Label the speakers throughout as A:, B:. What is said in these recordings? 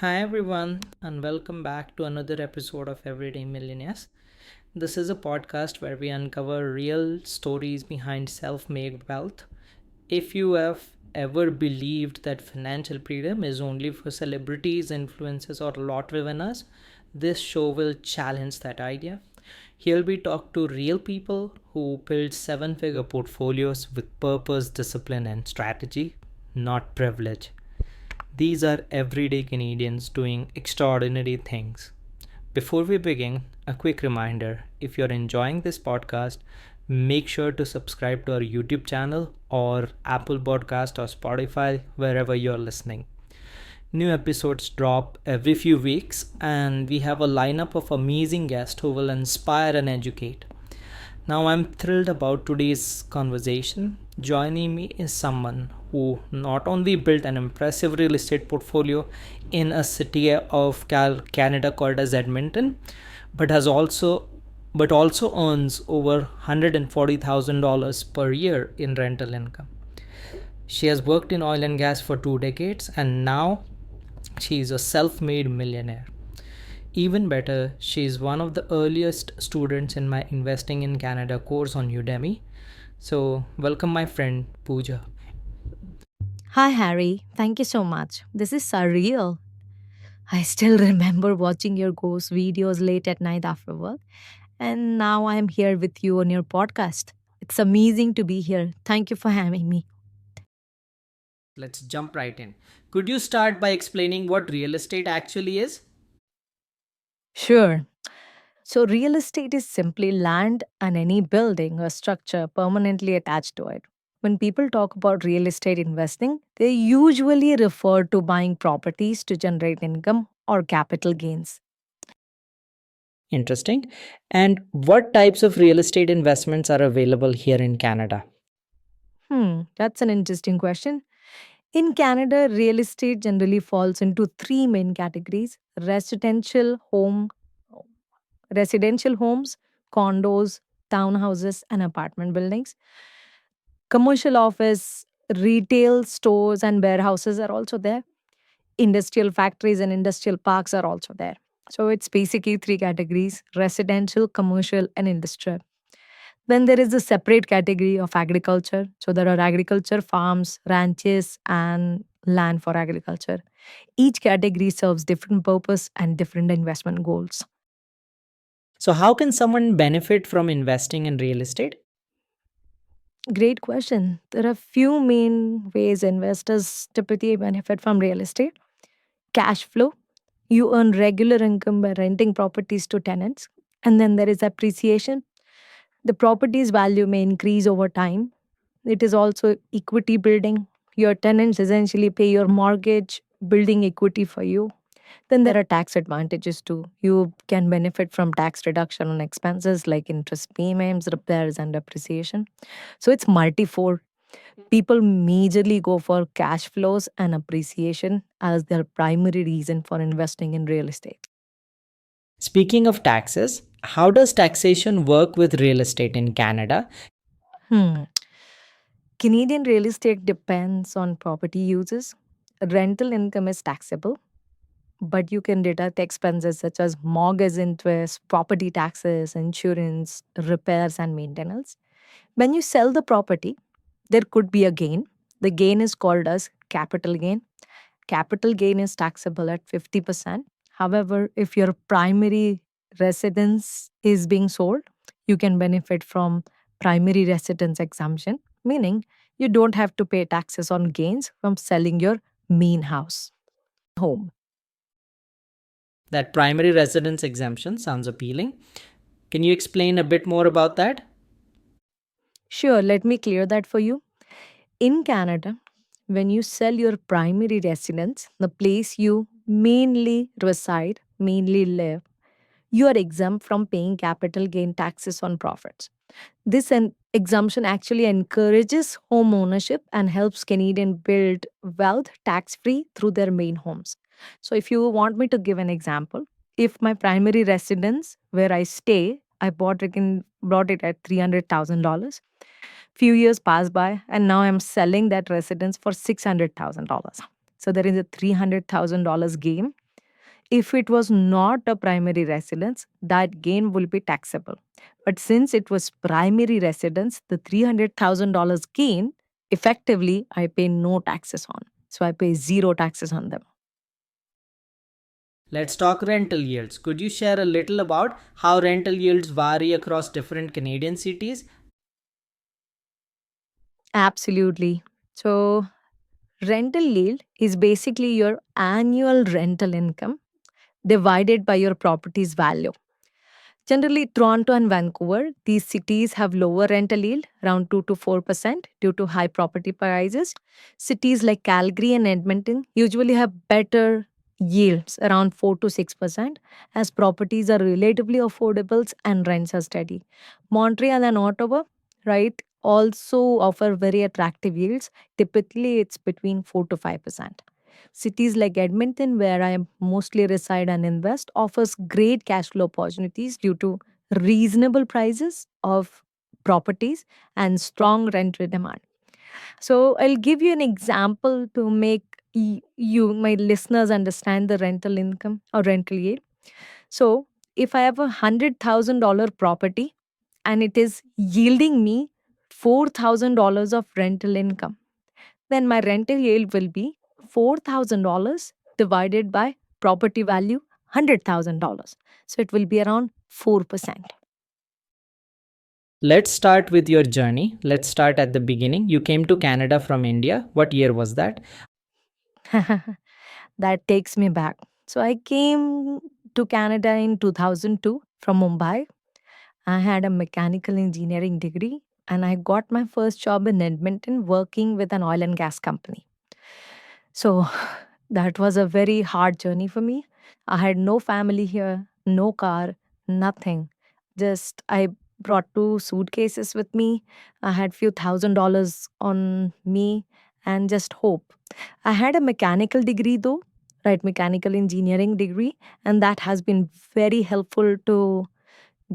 A: Hi everyone, and welcome back to another episode of Everyday Millionaires. This is a podcast where we uncover real stories behind self made wealth. If you have ever believed that financial freedom is only for celebrities, influencers, or lottery winners, this show will challenge that idea. Here we talk to real people who build seven figure portfolios with purpose, discipline, and strategy, not privilege. These are everyday Canadians doing extraordinary things. Before we begin, a quick reminder if you're enjoying this podcast, make sure to subscribe to our YouTube channel or Apple Podcast or Spotify, wherever you're listening. New episodes drop every few weeks, and we have a lineup of amazing guests who will inspire and educate. Now, I'm thrilled about today's conversation. Joining me is someone who not only built an impressive real estate portfolio in a city of Canada called as Edmonton, but has also but also earns over $140,000 per year in rental income. She has worked in oil and gas for 2 decades, and now she is a self-made millionaire. Even better, she is one of the earliest students in my Investing in Canada course on Udemy. So, welcome my friend Pooja.
B: Hi, Harry. Thank you so much. This is surreal. I still remember watching your ghost videos late at night after work, and now I'm here with you on your podcast. It's amazing to be here. Thank you for having me.
A: Let's jump right in. Could you start by explaining what real estate actually is?
B: Sure. So, real estate is simply land and any building or structure permanently attached to it. When people talk about real estate investing, they usually refer to buying properties to generate income or capital gains.
A: Interesting. And what types of real estate investments are available here in Canada?
B: That's an interesting question. In Canada, real estate generally falls into three main categories: residential homes, condos, townhouses, and apartment buildings. Commercial office, retail stores, and warehouses are also there. Industrial factories and industrial parks are also there. So it's basically three categories: residential, commercial, and industrial. Then there is a separate category of agriculture. So there are agriculture farms, ranches, and land for agriculture. Each category serves different purpose and different investment goals.
A: So, how can someone benefit from investing in real estate?
B: Great question. There are few main ways investors typically benefit from real estate. Cash flow. You earn regular income by renting properties to tenants. And then there is appreciation. The property's value may increase over time. It is also equity building. Your tenants essentially pay your mortgage, building equity for you. Then there are tax advantages too. You can benefit from tax reduction on expenses like interest payments, repairs, and depreciation. So it's multifold. People majorly go for cash flows and appreciation as their primary reason for investing in real estate.
A: Speaking of taxes, how does taxation work with real estate in Canada?
B: Hmm. Canadian real estate depends on property uses. Rental income is taxable, but you can deduct expenses such as mortgage interest, property taxes, insurance, repairs, and maintenance. When you sell the property, there could be a gain. The gain is called as capital gain. Capital gain is taxable at 50%. However, if your primary residence is being sold, you can benefit from primary residence exemption, meaning you don't have to pay taxes on gains from selling your main house, home.
A: That primary residence exemption sounds appealing. Can you explain a bit more about that?
B: Sure, let me clear that for you. In Canada, when you sell your primary residence, the place you mainly reside, mainly live, you are exempt from paying capital gain taxes on profits. This exemption actually encourages home ownership and helps Canadian build wealth tax free through their main homes. So, if you want me to give an example, if my primary residence where I stay, bought it at $300,000. Few years pass by, and now I'm selling that residence for $600,000. So there is a $300,000 gain If it was not a primary residence, that gain will be taxable. But since it was primary residence, the $300,000 gain, effectively, I pay no taxes on. So I pay zero taxes on them.
A: Let's talk rental yields. Could you share a little about how rental yields vary across different Canadian cities?
B: Absolutely. So, rental yield is basically your annual rental income divided by your property's value. Generally, Toronto and Vancouver, these cities have lower rental yield, around 2 to 4% due to high property prices. Cities like Calgary and Edmonton usually have better yields, around 4 to 6%, as properties are relatively affordable and rents are steady. Montreal and Ottawa, right, also offer very attractive yields. Typically, it's between 4 to 5%. Cities like Edmonton, where I mostly reside and invest, offers great cash flow opportunities due to reasonable prices of properties and strong rent demand. So I'll give you an example to make you, my listeners, understand the rental income or rental yield. So if I have $100,000 property and it is yielding me $4,000 of rental income, then my rental yield will be $4,000 divided by property value $100,000. So it will be around 4%.
A: Let's start with your journey. Let's start at the beginning. You came to Canada from India. What year was that?
B: That takes me back. So I came to Canada in 2002 from Mumbai. I had a mechanical engineering degree and I got my first job in Edmonton working with an oil and gas company. So that was a very hard journey for me. I had no family here, no car, nothing. Just I brought two suitcases with me. I had few $1,000 on me and just hope. I had a mechanical degree though, right? Mechanical engineering degree. And that has been very helpful to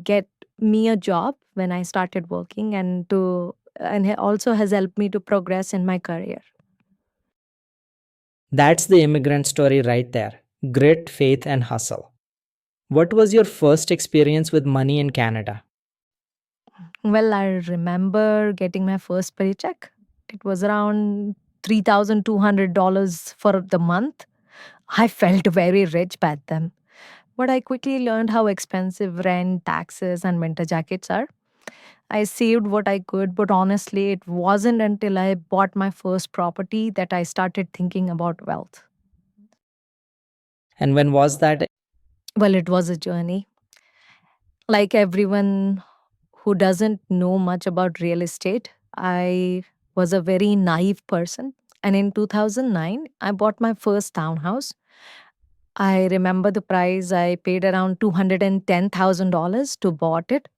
B: get me a job when I started working and it also has helped me to progress in my career.
A: That's the immigrant story right there. Grit, faith, and hustle. What was your first experience with money in Canada?
B: Well, I remember getting my first paycheck. It was around $3,200 for the month. I felt very rich back then. But I quickly learned how expensive rent, taxes, and winter jackets are. I saved what I could, but honestly, it wasn't until I bought my first property that I started thinking about wealth.
A: And when was that?
B: Well, it was a journey. Like everyone who doesn't know much about real estate, I was a very naive person. And in 2009, I bought my first townhouse. I remember the price. I paid around $210,000 to bought it.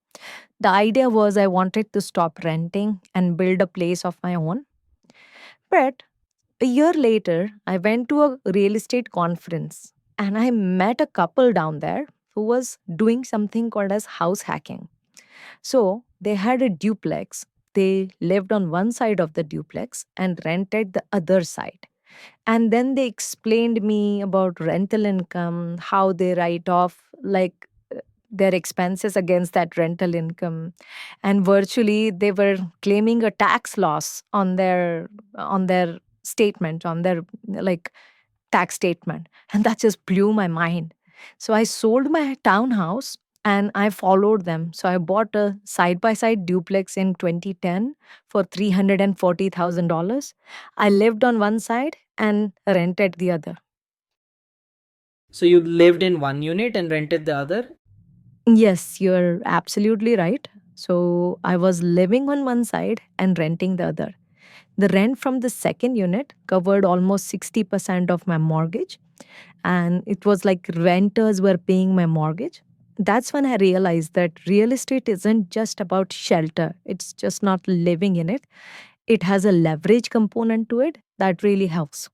B: The idea was I wanted to stop renting and build a place of my own. But a year later, I went to a real estate conference and I met a couple down there who was doing something called as house hacking. So they had a duplex. They lived on one side of the duplex and rented the other side. And then they explained me about rental income, how they write off their expenses against that rental income. And virtually they were claiming a tax loss on their statement, on their like tax statement. And that just blew my mind. So I sold my townhouse and I followed them. So I bought a side by side duplex in 2010 for $340,000. I lived on one side and rented the other.
A: So you lived in one unit and rented the other?
B: Yes, you're absolutely right. So I was living on one side and renting the other. The rent from the second unit covered almost 60% of my mortgage, and it was like renters were paying my mortgage. That's when I realized that real estate isn't just about shelter, it's just not living in it. It has a leverage component to it that really helps.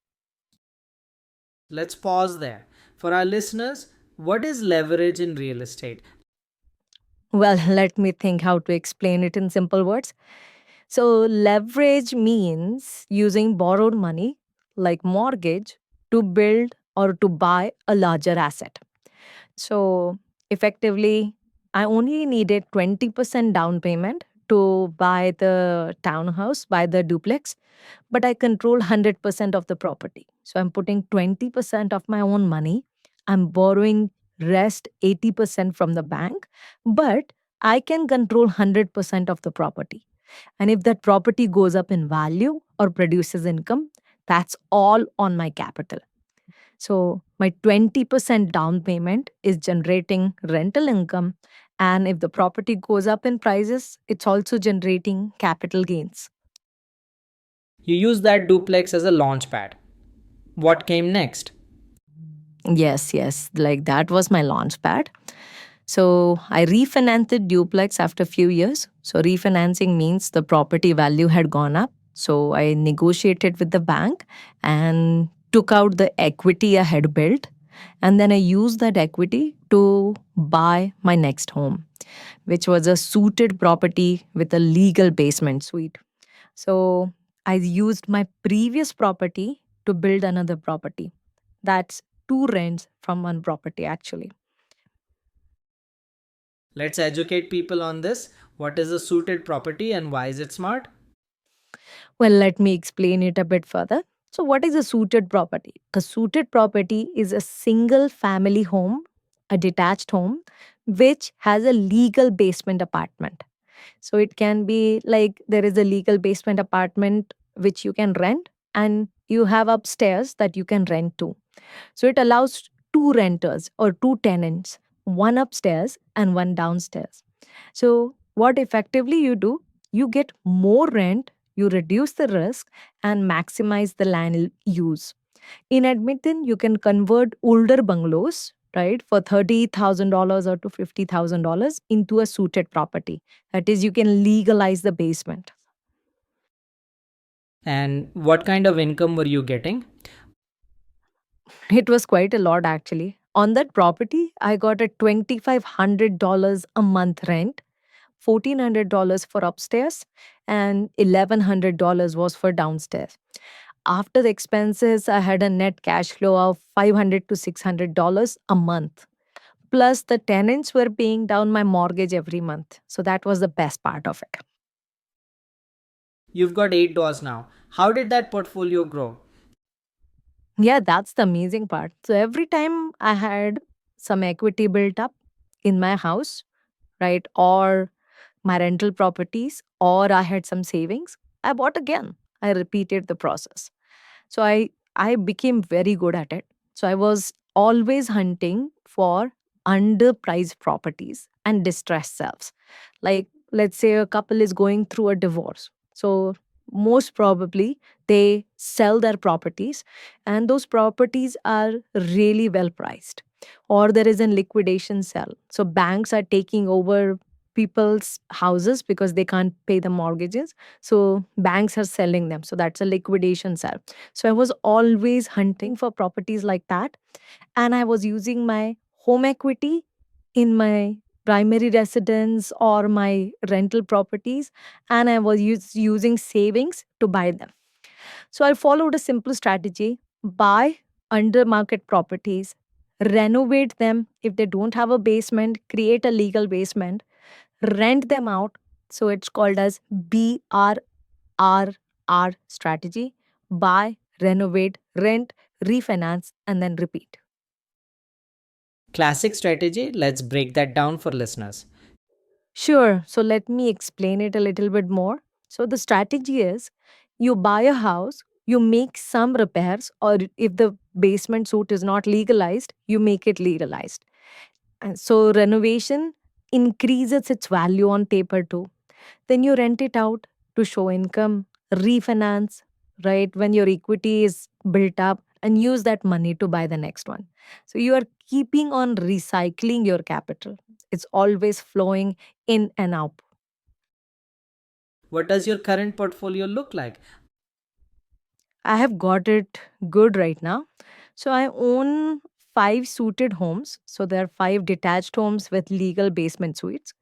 A: Let's pause there. For our listeners, what is leverage in real estate?
B: Well, let me think how to explain it in simple words. So, leverage means using borrowed money, like mortgage, to build or to buy a larger asset. So effectively, I only needed 20% down payment to buy the townhouse, buy the duplex, but I control 100% of the property. So I'm putting 20% of my own money. I'm borrowing rest 80% from the bank, but I can control 100% of the property. And if that property goes up in value or produces income, that's all on my capital. So my 20% down payment is generating rental income. And if the property goes up in prices, it's also generating capital gains.
A: You use that duplex as a launch pad. What came next?
B: Yes, yes. Like that was my launch pad. So I refinanced the duplex after a few years. So refinancing means the property value had gone up. So I negotiated with the bank and took out the equity I had built. And then I used that equity to buy my next home, which was a suited property with a legal basement suite. So I used my previous property to build another property. That's two rents from one property, actually.
A: Let's educate people on this. What is a suited property and why is it smart?
B: Well, let me explain it a bit further. So, what is a suited property? A suited property is a single family home, a detached home, which has a legal basement apartment. So, it can be like there is a legal basement apartment which you can rent, and you have upstairs that you can rent to. So it allows two renters or two tenants, one upstairs and one downstairs. So, what effectively you do, you get more rent, you reduce the risk, and maximize the land use. In Edmonton, you can convert older bungalows, right, for $30,000 or to $50,000 into a suited property. That is, you can legalize the basement.
A: And what kind of income were you getting?
B: It was quite a lot actually. On that property, I got a $2,500 a month rent, $1,400 for upstairs, and $1,100 was for downstairs. After the expenses, I had a net cash flow of $500 to $600 a month. Plus, the tenants were paying down my mortgage every month. So that was the best part of it.
A: You've got 8 doors now. How did that portfolio grow?
B: Yeah, that's the amazing part. So every time I had some equity built up in my house, right, or my rental properties, or I had some savings, I bought again. I repeated the process. So I became very good at it. So I was always hunting for underpriced properties and distressed selves. Like let's say a couple is going through a divorce. So most probably they sell their properties and those properties are really well priced, or there is a liquidation sale. So banks are taking over people's houses because they can't pay the mortgages, so banks are selling them, so that's a liquidation sale. So I was always hunting for properties like that, and I was using my home equity in my primary residence or my rental properties, and I was using savings to buy them. So I followed a simple strategy: buy under market properties, renovate them if they don't have a basement, create a legal basement, rent them out. So it's called as BRRRR strategy: buy, renovate, rent, refinance, and then repeat.
A: Classic strategy. Let's break that down for listeners.
B: Sure. So let me explain it a little bit more. So the strategy is you buy a house, you make some repairs, or if the basement suit is not legalized, you make it legalized. And so renovation increases its value on paper too. Then you rent it out to show income, refinance, right? When your equity is built up, and use that money to buy the next one. So you are keeping on recycling your capital. It's always flowing in and out.
A: What does your current portfolio look like?
B: I have got it good right now. So I own five suited homes. So there are five detached homes with legal basement suites.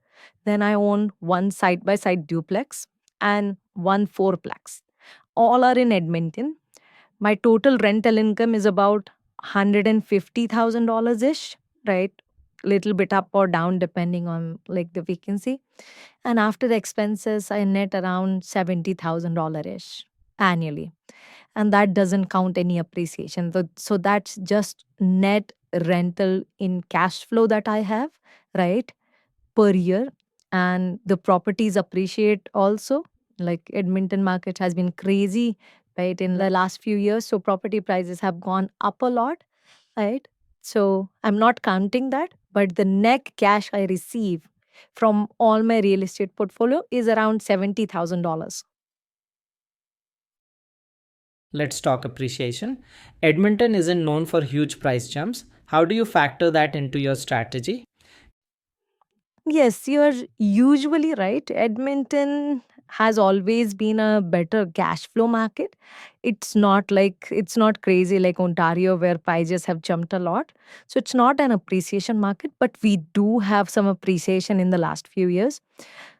B: Then I own one side by side duplex and one fourplex. All are in Edmonton. My total rental income is about $150,000 ish, right? Little bit up or down depending on like the vacancy. And after the expenses, I net around $70,000 ish annually. And that doesn't count any appreciation. So that's just net rental in cash flow that I have, right? Per year. And the properties appreciate also. Like Edmonton market has been crazy, right, in the last few years. So property prices have gone up a lot, right? So I'm not counting that, but the net cash I receive from all my real estate portfolio is around $70,000.
A: Let's talk appreciation. Edmonton isn't known for huge price jumps. How do you factor that into your strategy?
B: Yes, you're usually right. Edmonton has always been a better cash flow market. It's not crazy like Ontario where prices have jumped a lot. So it's not an appreciation market, but we do have some appreciation in the last few years.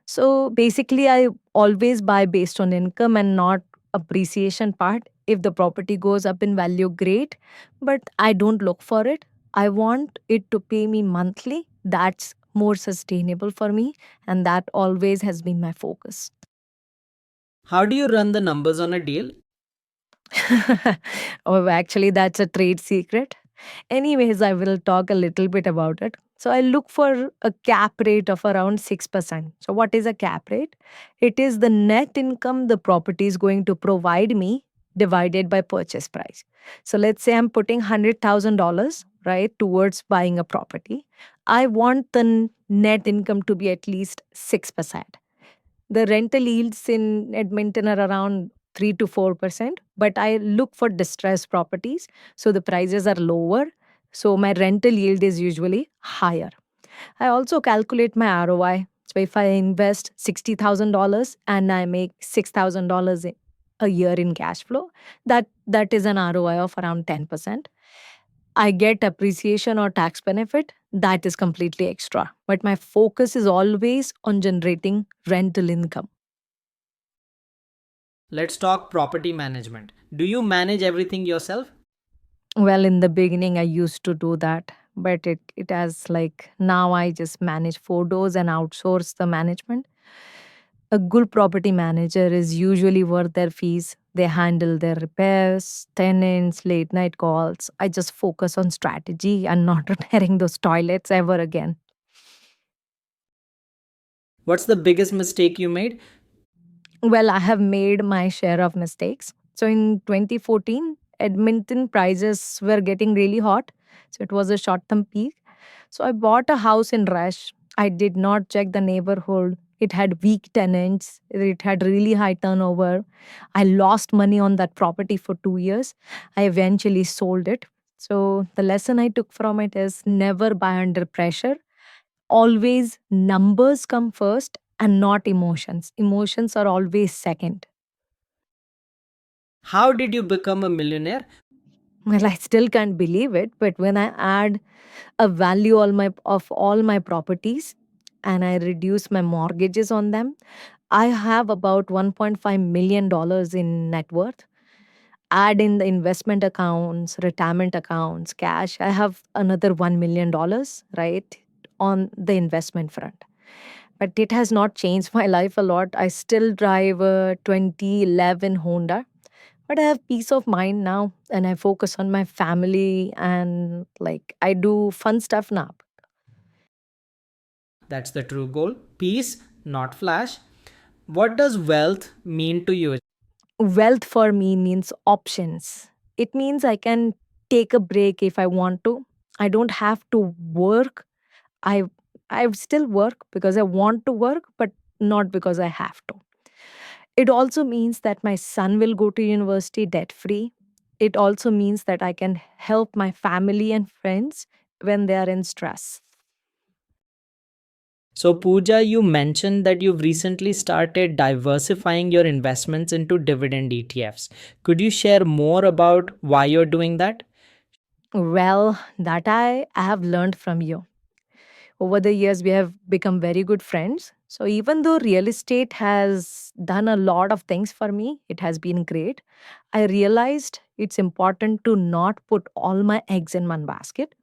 B: So basically, I always buy based on income and not appreciation part. If the property goes up in value, great, but I don't look for it. I want it to pay me monthly. That's more sustainable for me, and that always has been my focus.
A: How do you run the numbers on a deal?
B: Oh, actually, that's a trade secret. Anyways, I will talk a little bit about it. So I look for a cap rate of around 6%. So what is a cap rate? It is the net income the property is going to provide me divided by purchase price. So let's say I'm putting $100,000, right, towards buying a property. I want the net income to be at least 6%. The rental yields in Edmonton are around 3 to 4%, but I look for distressed properties. So the prices are lower. So my rental yield is usually higher. I also calculate my ROI. So if I invest $60,000 and I make $6,000 a year in cash flow, that is an ROI of around 10%. I get appreciation or tax benefit, that is completely extra. But my focus is always on generating rental income.
A: Let's talk property management. Do you manage everything yourself?
B: Well, in the beginning, I used to do that, but it has like now I just manage photos and outsource the management. A good property manager is usually worth their fees. They handle their repairs, tenants, late night calls. I just focus on strategy and not repairing those toilets ever again.
A: What's the biggest mistake you made?
B: Well, I have made my share of mistakes. So in 2014, Edmonton prices were getting really hot. So it was a short term peak. So I bought a house in Rush. I did not check the neighborhood. It had weak tenants. It had really high turnover. I lost money on that property for 2 years. I eventually sold it. So the lesson I took from it is never buy under pressure. Always numbers come first and not emotions. Emotions are always second.
A: How did you become a millionaire?
B: Well, I still can't believe it, but when I add a value of all my properties and I reduce my mortgages on them, I have about $1.5 million dollars in net worth. Add in the investment accounts, retirement accounts, cash, I have another $1 million, right, on the investment front. But it has not changed my life a lot. I still drive a 2011 Honda, but I have peace of mind now and I focus on my family and like I do fun stuff now.
A: That's the true goal. Peace, not flash. What does wealth mean to you?
B: Wealth for me means options. It means I can take a break if I want to. I don't have to work. I I still work because I want to work, but not because I have to. It also means that my son will go to university debt free. It also means that I can help my family and friends when they are in stress.
A: So, Pooja, you mentioned that you've recently started diversifying your investments into dividend ETFs. Could you share more about why you're doing that?
B: Well, that I have learned from you. Over the years, we have become very good friends. So, even though real estate has done a lot of things for me, it has been great. I realized it's important to not put all my eggs in one basket.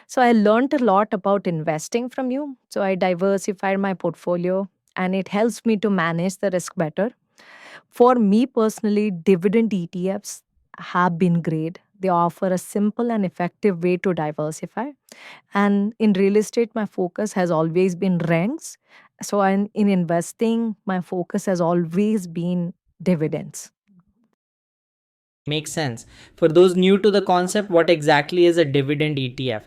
B: So I learned a lot about investing from you. So I diversified my portfolio and it helps me to manage the risk better. For me personally, dividend ETFs have been great. They offer a simple and effective way to diversify. And in real estate, my focus has always been rents. So in investing, my focus has always been dividends.
A: Makes sense. For those new to the concept, what exactly is a dividend ETF?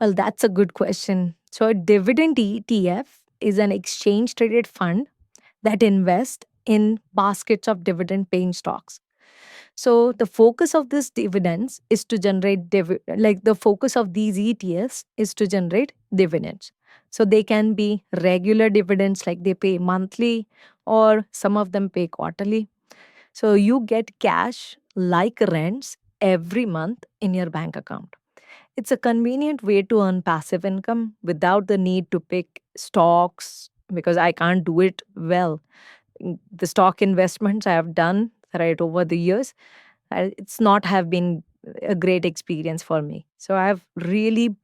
B: Well, that's a good question. So a dividend ETF is an exchange traded fund that invests in baskets of dividend paying stocks. So the focus of this dividends is to generate like the focus of these ETFs is to generate dividends. So they can be regular dividends like they pay monthly or some of them pay quarterly. So you get cash like rents every month in your bank account. It's a convenient way to earn passive income without the need to pick stocks because I can't do it well. The stock investments I have done right over the years, it's not have been a great experience for me. So I've really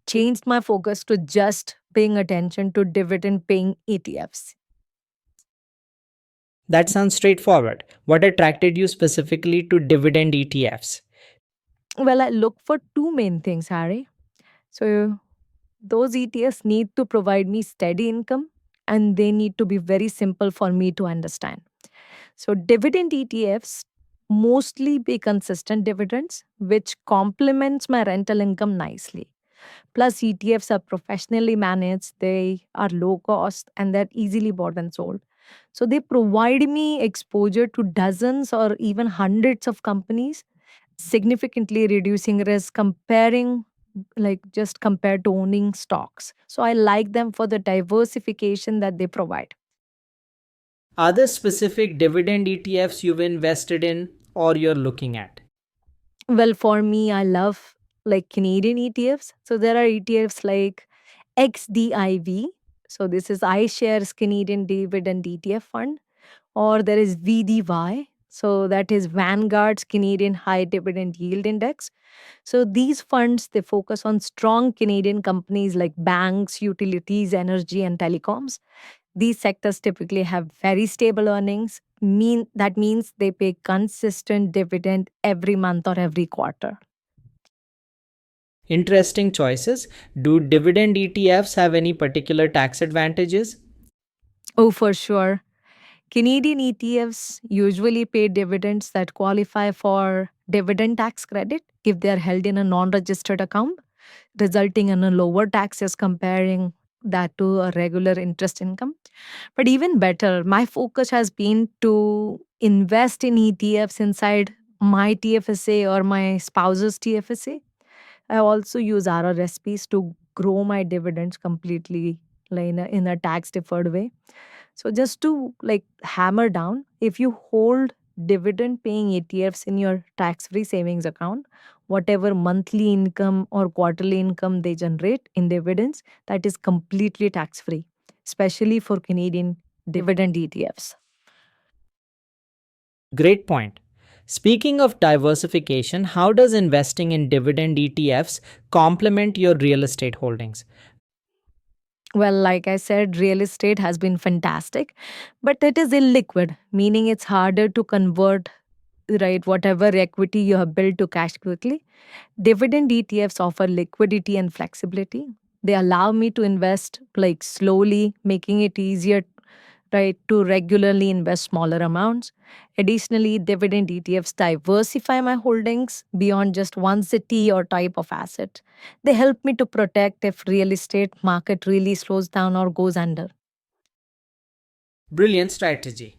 B: changed my focus to just paying attention to dividend paying ETFs.
A: That sounds straightforward. What attracted you specifically to dividend ETFs?
B: Well, I look for two main things, Harry. So those ETFs need to provide me steady income and they need to be very simple for me to understand. So dividend ETFs mostly pay consistent dividends, which complements my rental income nicely. Plus, ETFs are professionally managed, they are low cost, and they're easily bought and sold. So, they provide me exposure to dozens or even hundreds of companies, significantly reducing risk comparing like just compared to owning stocks. So, I like them for the diversification that they provide.
A: Are there specific dividend ETFs you've invested in or you're looking at?
B: Well, for me, I love like Canadian ETFs. So, there are ETFs like XDIV. So, this is iShares Canadian Dividend ETF Fund, or there is VDY. So, that is Vanguard's Canadian High Dividend Yield Index. So, these funds they focus on strong Canadian companies like banks, utilities, energy, and telecoms. These sectors typically have very stable earnings. Means they pay consistent dividend every month or every quarter.
A: Interesting choices. Do dividend ETFs have any particular tax advantages?
B: Oh, for sure. Canadian ETFs usually pay dividends that qualify for dividend tax credit if they are held in a non registered account, resulting in a lower tax as comparing that to a regular interest income. But even better, my focus has been to invest in ETFs inside my TFSA or my spouse's TFSA. I also use RRSPs to grow my dividends completely like in a tax deferred way. So just to like hammer down, if you hold dividend paying ETFs in your tax free savings account, whatever monthly income or quarterly income they generate in dividends, that is completely tax free, especially for Canadian dividend ETFs.
A: Great point. Speaking of diversification, how does investing in dividend ETFs complement your real estate holdings?
B: Well, like I said, real estate has been fantastic, but it is illiquid, meaning it's harder to convert, right, whatever equity you have built to cash quickly. Dividend ETFs offer liquidity and flexibility. They allow me to invest like slowly, making it easier, right, to regularly invest smaller amounts. Additionally, dividend ETFs diversify my holdings beyond just one city or type of asset. They help me to protect if real estate market really slows down or goes under.
A: Brilliant strategy.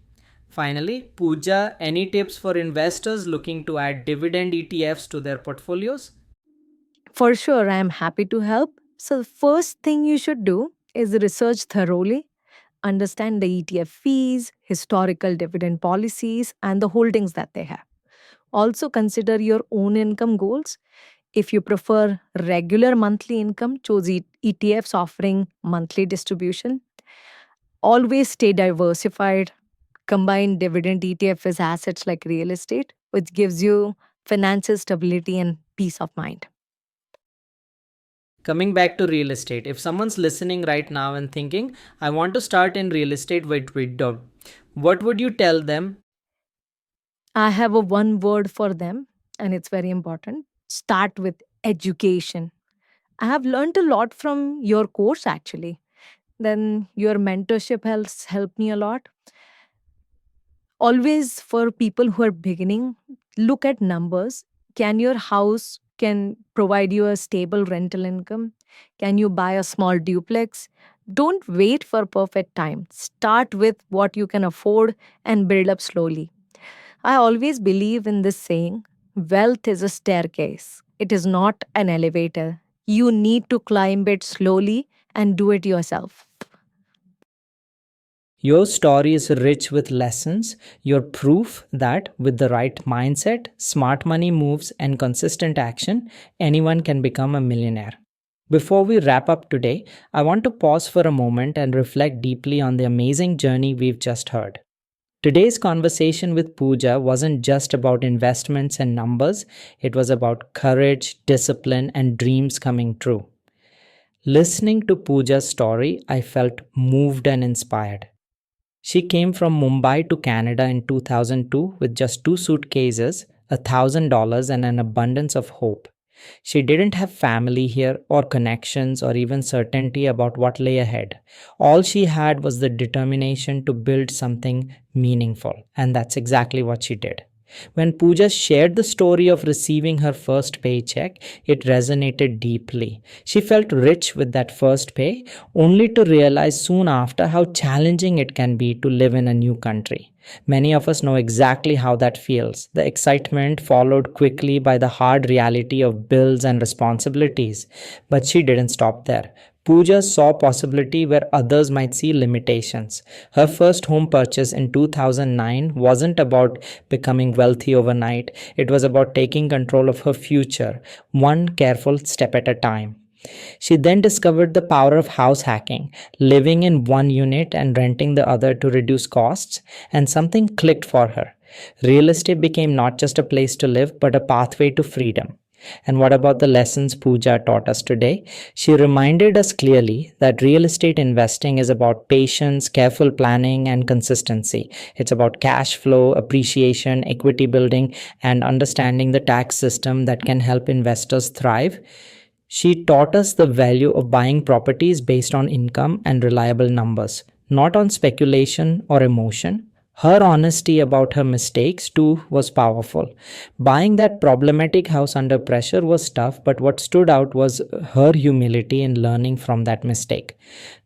A: Finally, Pooja, any tips for investors looking to add dividend ETFs to their portfolios?
B: For sure, I am happy to help. So, the first thing you should do is research thoroughly, understand the ETF fees, historical dividend policies, and the holdings that they have. Also, consider your own income goals. If you prefer regular monthly income, choose ETFs offering monthly distribution. Always stay diversified. Combined dividend ETF is assets like real estate, which gives you financial stability and peace of mind.
A: Coming back to real estate, if someone's listening right now and thinking, I want to start in real estate with wisdom, what would you tell them?
B: I have a one word for them, and it's very important. Start with education. I have learned a lot from your course actually. Then your mentorship has helped me a lot. Always for people who are beginning, look at numbers. Can your house can provide you a stable rental income? Can you buy a small duplex? Don't wait for perfect time. Start with what you can afford and build up slowly. I always believe in this saying, wealth is a staircase. It is not an elevator. You need to climb it slowly and do it yourself.
A: Your story is rich with lessons. You're proof that with the right mindset, smart money moves, and consistent action, anyone can become a millionaire. Before we wrap up today, I want to pause for a moment and reflect deeply on the amazing journey we've just heard. Today's conversation with Pooja wasn't just about investments and numbers, it was about courage, discipline, and dreams coming true. Listening to Pooja's story, I felt moved and inspired. She came from Mumbai to Canada in 2002 with just two suitcases, $1,000, and an abundance of hope. She didn't have family here, or connections, or even certainty about what lay ahead. All she had was the determination to build something meaningful, and that's exactly what she did. When Pooja shared the story of receiving her first paycheck, it resonated deeply. She felt rich with that first pay, only to realize soon after how challenging it can be to live in a new country. Many of us know exactly how that feels. The excitement followed quickly by the hard reality of bills and responsibilities. But she didn't stop there. Pooja saw possibility where others might see limitations. Her first home purchase in 2009 wasn't about becoming wealthy overnight, it was about taking control of her future, one careful step at a time. She then discovered the power of house hacking, living in one unit and renting the other to reduce costs, and something clicked for her. Real estate became not just a place to live, but a pathway to freedom. And what about the lessons Pooja taught us today? She reminded us clearly that real estate investing is about patience, careful planning, and consistency. It's about cash flow, appreciation, equity building, and understanding the tax system that can help investors thrive. She taught us the value of buying properties based on income and reliable numbers, not on speculation or emotion. Her honesty about her mistakes too was powerful. Buying that problematic house under pressure was tough, but what stood out was her humility in learning from that mistake.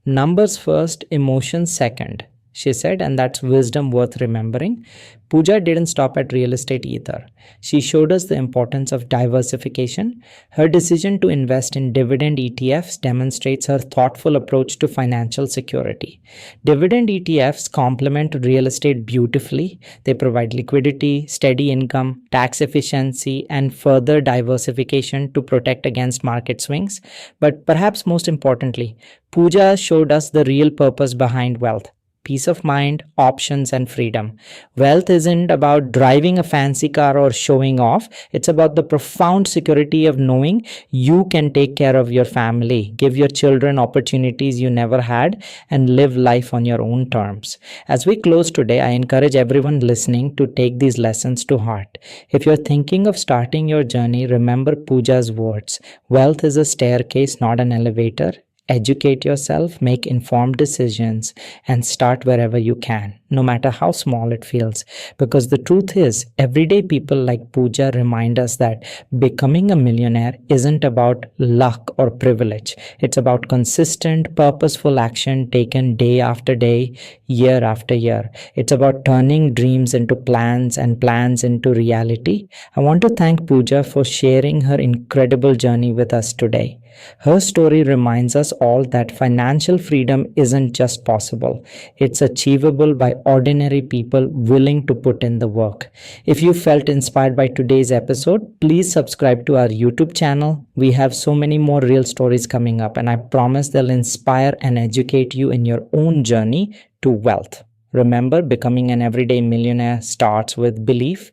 A: Numbers first, emotions second, she said, and that's wisdom worth remembering. Pooja didn't stop at real estate either. She showed us the importance of diversification. Her decision to invest in dividend ETFs demonstrates her thoughtful approach to financial security. Dividend ETFs complement real estate beautifully. They provide liquidity, steady income, tax efficiency, and further diversification to protect against market swings. But perhaps most importantly, Pooja showed us the real purpose behind wealth: peace of mind, options, and freedom. Wealth isn't about driving a fancy car or showing off. It's about the profound security of knowing you can take care of your family, give your children opportunities you never had, and live life on your own terms. As we close today, I encourage everyone listening to take these lessons to heart. If you're thinking of starting your journey, remember Pooja's words. Wealth is a staircase, not an elevator. Educate yourself, make informed decisions, and start wherever you can, no matter how small it feels. Because the truth is, everyday people like Pooja remind us that becoming a millionaire isn't about luck or privilege. It's about consistent, purposeful action taken day after day, year after year. It's about turning dreams into plans and plans into reality. I want to thank Pooja for sharing her incredible journey with us today. Her story reminds us all that financial freedom isn't just possible, it's achievable by ordinary people willing to put in the work. If you felt inspired by today's episode, please subscribe to our YouTube channel. We have so many more real stories coming up, and I promise they'll inspire and educate you in your own journey to wealth. Remember, becoming an everyday millionaire starts with belief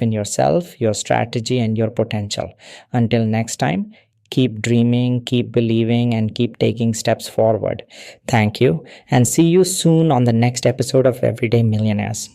A: in yourself, your strategy, and your potential. Until next time, keep dreaming, keep believing, and keep taking steps forward. Thank you, and see you soon on the next episode of Everyday Millionaires.